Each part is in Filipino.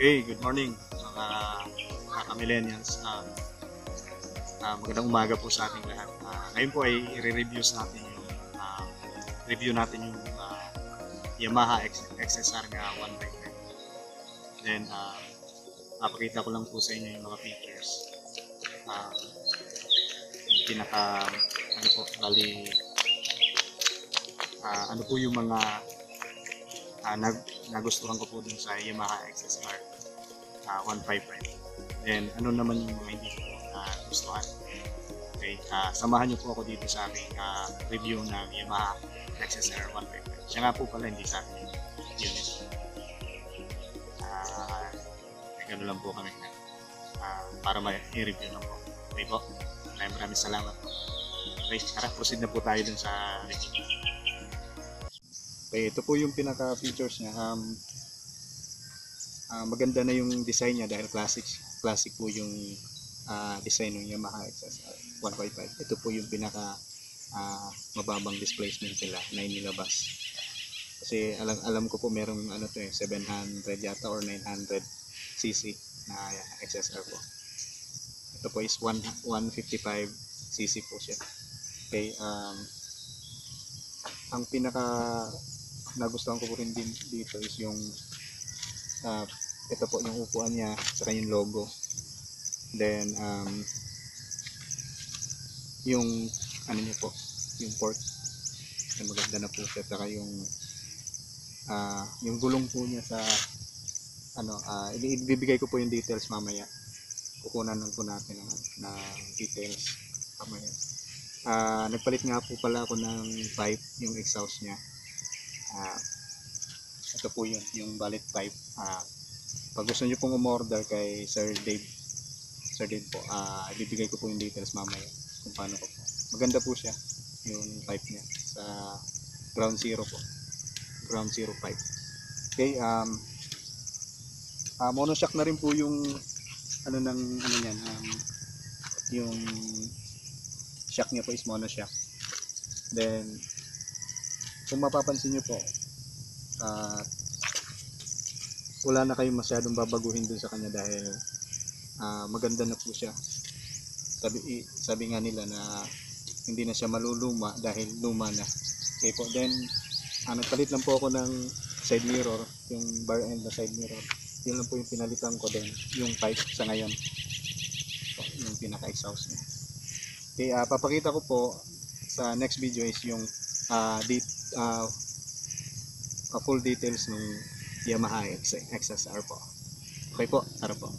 Okay, good morning mga millennials. Magandang umaga po sa ating lahat. Ngayon po ay review natin yung Yamaha XSR nga 155. Then, mapakita ko lang po sa inyo yung mga features. Yung pinaka, ano po yung mga nagustuhan ko po dun sa Yamaha XSR 155. Then, ano naman yung mga hindi ko nagustuhan. Okay, samahan niyo po ako dito sa aking review ng Yamaha XSR 155. Siya nga po pala, hindi sa akin yung unit. Gano'n lang po kami para ma-review lang po. Okay po, maraming salamat po. Okay, tara, proceed na po tayo dun sa review. Okay, ito po yung pinaka-features niya. Maganda na yung design niya dahil classic po yung design ng Yamaha XSR 155. Ito po yung pinaka mababang displacement nila na inilabas. Kasi alam ko po merong 700 yata or 900 cc na XSR po. Ito po is 155 cc po siya. Okay, ang pinaka nagustuhan ko po rin din dito is yung ito po yung upuan niya saka yung logo. Then yung niya po, yung port ay maganda na po siya, saka yung gulong po niya sa ibibigay ko po yung details mamaya. Kukunan lang po natin ng details mamaya. Nagpalit nga po pala ako ng pipe, yung exhaust niya. Ito po yung bullet pipe. Pag gusto nyo pong umorder kay Sir Dave po, ibibigay ko po yung details mamaya kung paano ko po. Maganda po siya yung pipe niya sa ground zero po, ground zero pipe. Okay, monoshock na rin po yung yung shock niya po is monoshock. Then kung mapapansin nyo po, wala na kayong masyadong babaguhin dun sa kanya dahil maganda na po siya. Sabi nga nila na hindi na siya maluluma dahil luma na. Okay po, then nagpalit lang po ako ng side mirror, yung bar end na side mirror. Yun lang po yung pinalitan ko, din yung pipe sa ngayon, yung pinaka exhaust niya. Okay, papakita ko po sa next video is yung full details ng Yamaha XSR po. Okay po, tara po.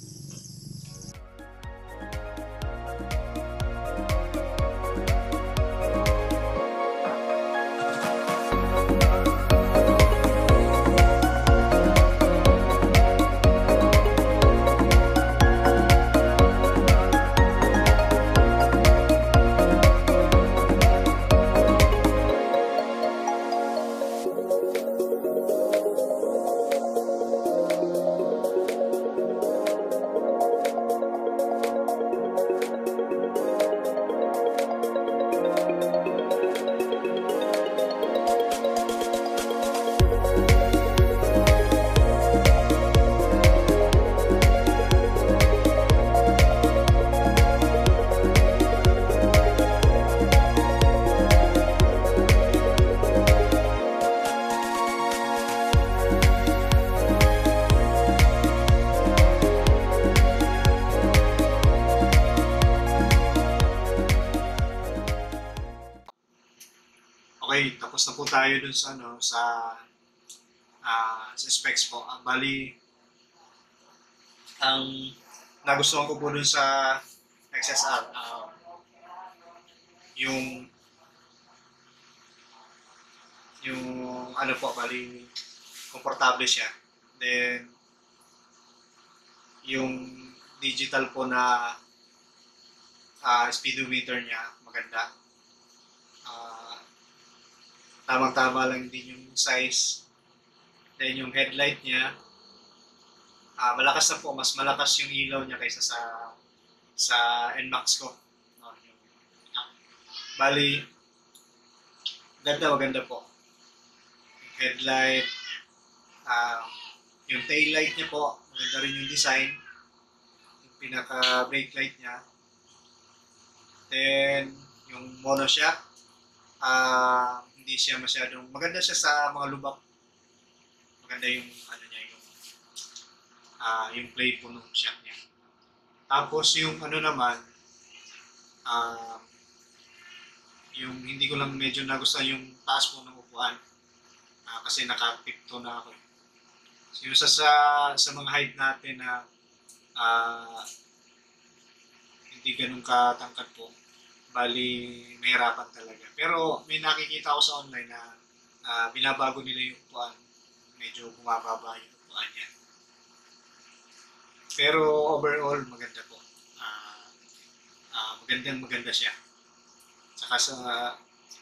Okay, tapos na po tayo dun sa sa specs po. Bali, ang nagustuhan ko po dun sa XSR, yung bali, komportable siya. Then, yung digital po na speedometer niya, maganda. Tamang-tama lang din yung size. Then yung headlight niya, malakas na po, mas malakas yung ilaw niya kaysa sa NMAX ko. Bali, maganda po. Yung headlight, yung tail light niya po, Maganda rin yung design. Yung pinaka brake light niya. Then, yung mono shock. Hindi siya masyadong, maganda siya sa mga lubak. Maganda yung, ano niya, yung play po ng shock niya. Tapos yung ano naman, ah, yung hindi ko lang medyo nagustuhan yung taas po ng upuan. Kasi nakapikto na ako. So, yung sa mga height natin na hindi ganun katangkad po, bali mahirapan talaga. Pero may nakikita ko sa online na binabago nila yung upuan. Medyo bumababa yung upuan niya. Pero overall, maganda po. Maganda siya. Saka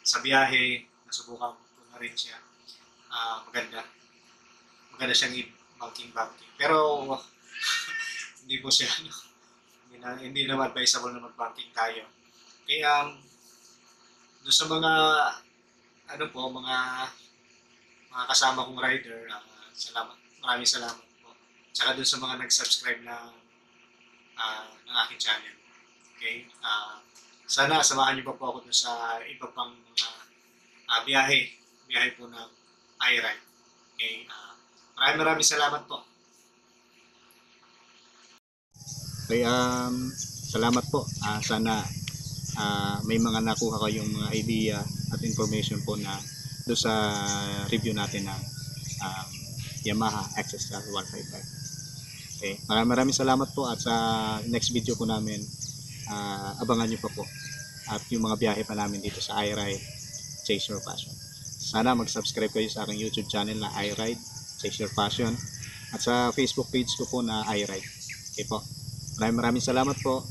sa biyahe, nasubukan ko na rin siya. Maganda. Maganda siyang i-banking. Pero hindi po siya, hindi na advisable na mag-banking tayo. Kaya doon sa mga mga kasama kong rider, maraming salamat po. Tsaka doon sa mga nag-subscribe ng aking channel. Okay? Sana samahan niyo pa po ako doon sa iba pang mga biyahe po ng iRide. Okay? Maraming salamat po. Okay, salamat po. Sana may mga nakuha kayong mga idea at information po na do sa review natin ng Yamaha XSR 155. Okay, maraming salamat po at sa next video po namin abangan nyo pa po at yung mga biyahe pa namin dito sa iRide Chase Your Passion. Sana mag-subscribe kayo sa aking YouTube channel na iRide Chase Your Passion at sa Facebook page ko po na iRide. Okay po. Maraming salamat po.